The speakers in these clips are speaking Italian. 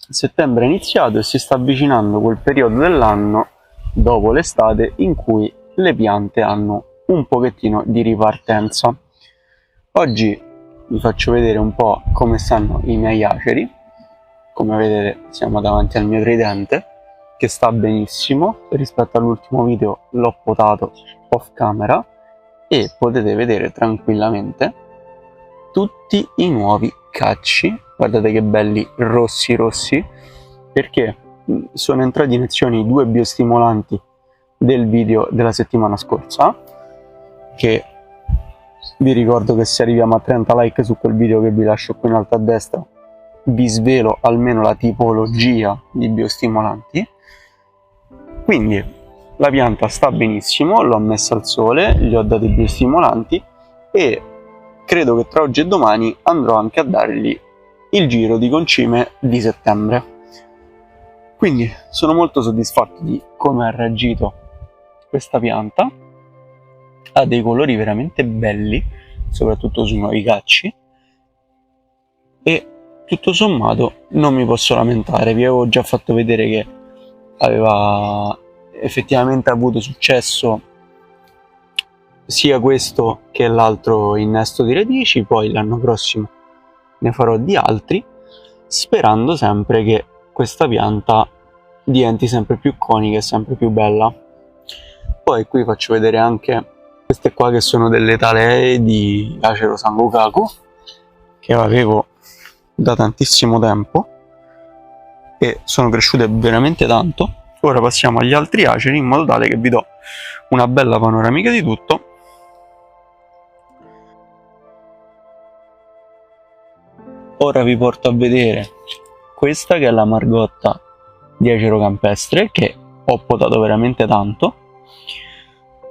Settembre è iniziato e si sta avvicinando quel periodo dell'anno, dopo l'estate, in cui le piante hanno un pochettino di ripartenza. Oggi vi faccio vedere un po' come stanno i miei aceri. Come vedete siamo davanti al mio tridente, che sta benissimo. Rispetto all'ultimo video l'ho potato off camera e potete vedere tranquillamente tutti i nuovi cacci. Guardate che belli rossi, perché sono entrati in azione i 2 biostimolanti del video della settimana scorsa, che vi ricordo che se arriviamo a 30 like su quel video che vi lascio qui in alto a destra vi svelo almeno la tipologia di biostimolanti. Quindi la pianta sta benissimo, l'ho messa al sole, gli ho dato i biostimolanti e credo che tra oggi e domani andrò anche a dargli il giro di concime di settembre. Quindi sono molto soddisfatto di come ha reagito questa pianta, ha dei colori veramente belli, soprattutto sui nuovi cacci, e tutto sommato non mi posso lamentare. Vi avevo già fatto vedere che aveva effettivamente avuto successo sia questo che l'altro innesto di radici, poi l'anno prossimo ne farò di altri, sperando sempre che questa pianta diventi sempre più conica e sempre più bella. Poi qui faccio vedere anche queste qua che sono delle talee di Acero Sangokaku che avevo da tantissimo tempo e sono cresciute veramente tanto. Ora passiamo agli altri aceri in modo tale che vi do una bella panoramica di tutto. Ora vi porto a vedere questa che è la margotta di Acero Campestre, che ho potato veramente tanto.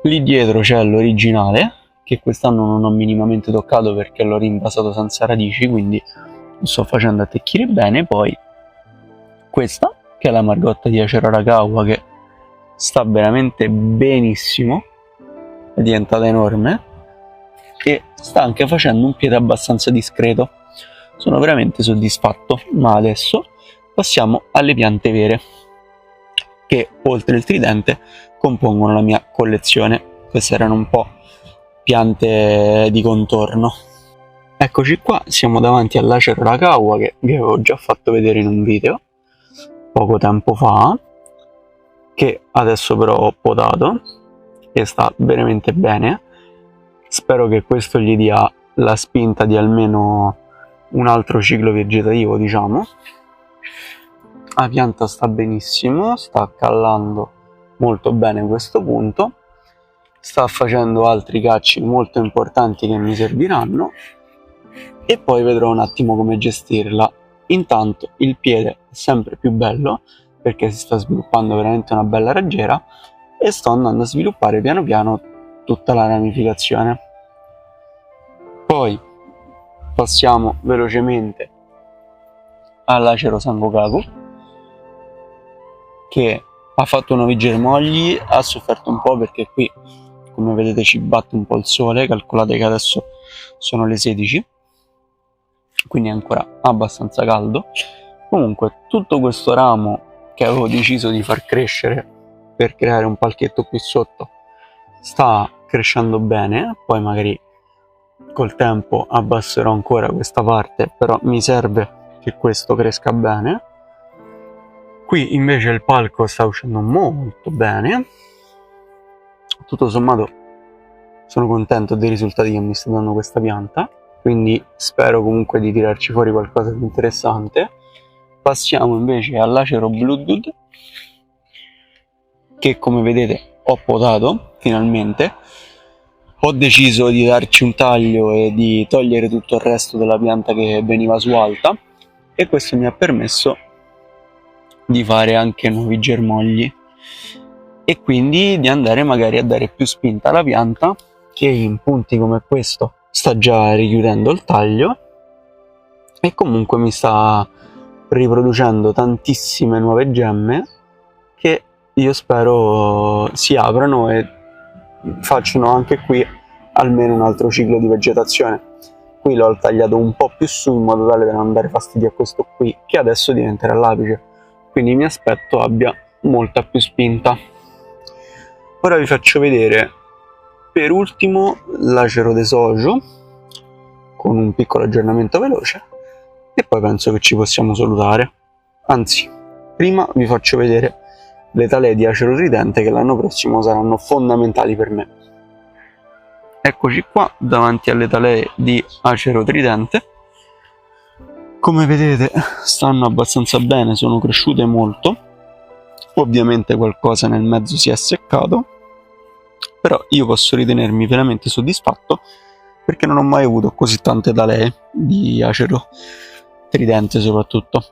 Lì dietro c'è l'originale, che quest'anno non ho minimamente toccato perché l'ho rinvasato senza radici, quindi lo sto facendo attecchire bene. Poi questa che è la margotta di Acero Arakawa, che sta veramente benissimo, è diventata enorme e sta anche facendo un piede abbastanza discreto. Sono veramente soddisfatto. Ma adesso passiamo alle piante vere, che oltre il tridente compongono la mia collezione. Queste erano un po' piante di contorno. Eccoci qua, siamo davanti all'Acero Arakawa, che vi avevo già fatto vedere in un video poco tempo fa, che adesso però ho potato e sta veramente bene. Spero che questo gli dia la spinta di almeno un altro ciclo vegetativo, diciamo. La pianta sta benissimo, sta callando molto bene a questo punto, sta facendo altri cacci molto importanti che mi serviranno e poi vedrò un attimo come gestirla. Intanto il piede è sempre più bello perché si sta sviluppando veramente una bella raggiera e sto andando a sviluppare piano piano tutta la ramificazione. Poi passiamo velocemente all'Acero Sangokaku, che ha fatto nuovi germogli, ha sofferto un po' perché qui, come vedete, ci batte un po' il sole. Calcolate che adesso sono le 16, quindi è ancora abbastanza caldo. Comunque tutto questo ramo che avevo deciso di far crescere per creare un palchetto qui sotto sta crescendo bene. Poi magari col tempo abbasserò ancora questa parte, però mi serve che questo cresca bene. Qui invece il palco sta uscendo molto bene. Tutto sommato sono contento dei risultati che mi sta dando questa pianta, quindi spero comunque di tirarci fuori qualcosa di interessante. Passiamo invece all'Acero Bloodwood, che come vedete ho potato finalmente. Ho deciso di darci un taglio e di togliere tutto il resto della pianta che veniva su alta, e questo mi ha permesso di fare anche nuovi germogli e quindi di andare magari a dare più spinta alla pianta, che in punti come questo sta già richiudendo il taglio e comunque mi sta riproducendo tantissime nuove gemme che io spero si aprano e facciano anche qui almeno un altro ciclo di vegetazione. qui l'ho tagliato un po' più su in modo tale da non dare fastidio a questo qui, che adesso diventerà l'apice, quindi mi aspetto abbia molta più spinta. Ora vi faccio vedere per ultimo l'acero de sojo con un piccolo aggiornamento veloce e poi penso che ci possiamo salutare. Anzi, prima vi faccio vedere le talee di acero tridente che l'anno prossimo saranno fondamentali per me. Eccoci qua davanti alle talee di acero tridente. Come vedete stanno abbastanza bene, sono cresciute molto. Ovviamente qualcosa nel mezzo si è seccato, però io posso ritenermi veramente soddisfatto perché non ho mai avuto così tante talee di acero tridente soprattutto.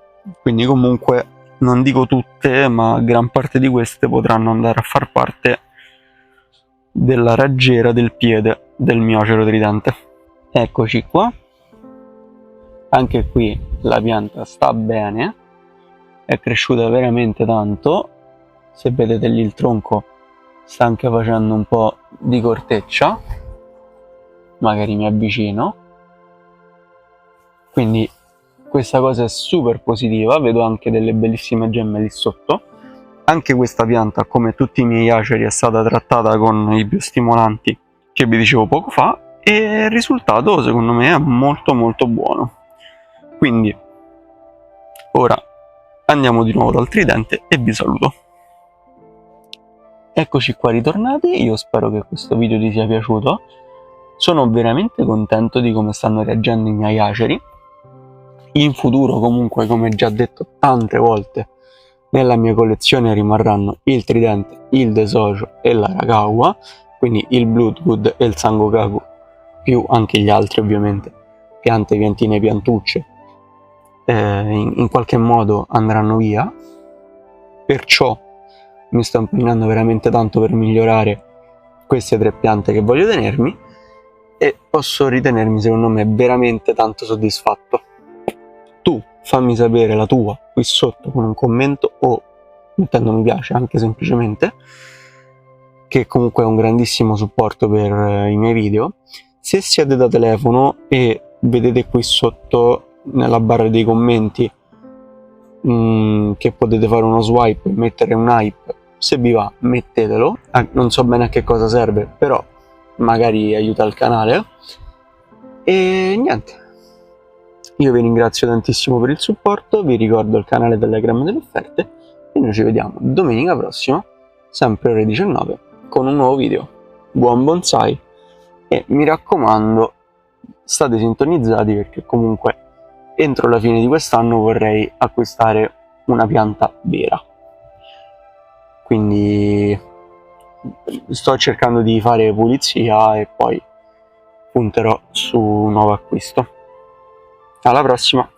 Quindi comunque non dico tutte, ma gran parte di queste potranno andare a far parte della raggiera del piede del mio acero tridente. Eccoci qua, anche qui la pianta sta bene, è cresciuta veramente tanto. Se vedete lì il tronco sta anche facendo un po' di corteccia, magari mi avvicino, quindi questa cosa è super positiva. Vedo anche delle bellissime gemme lì sotto. Anche questa pianta, come tutti i miei aceri, è stata trattata con i biostimolanti che vi dicevo poco fa e il risultato secondo me è molto molto buono. Quindi ora andiamo di nuovo dal tridente e vi saluto. Eccoci qua ritornati, io spero che questo video ti sia piaciuto. Sono veramente contento di come stanno reagendo i miei aceri. In futuro comunque, come già detto tante volte, nella mia collezione rimarranno il tridente, il de sojo e l'Arakawa, quindi il Bloodgood e il Sangokaku, più anche gli altri ovviamente, piante, piantine, piantucce, in qualche modo andranno via. Perciò mi sto impegnando veramente tanto per migliorare queste 3 piante che voglio tenermi e posso ritenermi secondo me veramente tanto soddisfatto. Tu fammi sapere la tua qui sotto con un commento o mettendo mi piace anche semplicemente, che comunque è un grandissimo supporto per i miei video. Se siete da telefono e vedete qui sotto nella barra dei commenti che potete fare uno swipe e mettere un hype, se vi va mettetelo, non so bene a che cosa serve, però magari aiuta il canale. E niente, io vi ringrazio tantissimo per il supporto, vi ricordo il canale Telegram delle offerte e noi ci vediamo domenica prossima, sempre ore 19, con un nuovo video. Buon bonsai e mi raccomando, state sintonizzati perché comunque entro la fine di quest'anno vorrei acquistare una pianta vera. Quindi sto cercando di fare pulizia e poi punterò su un nuovo acquisto. Alla prossima!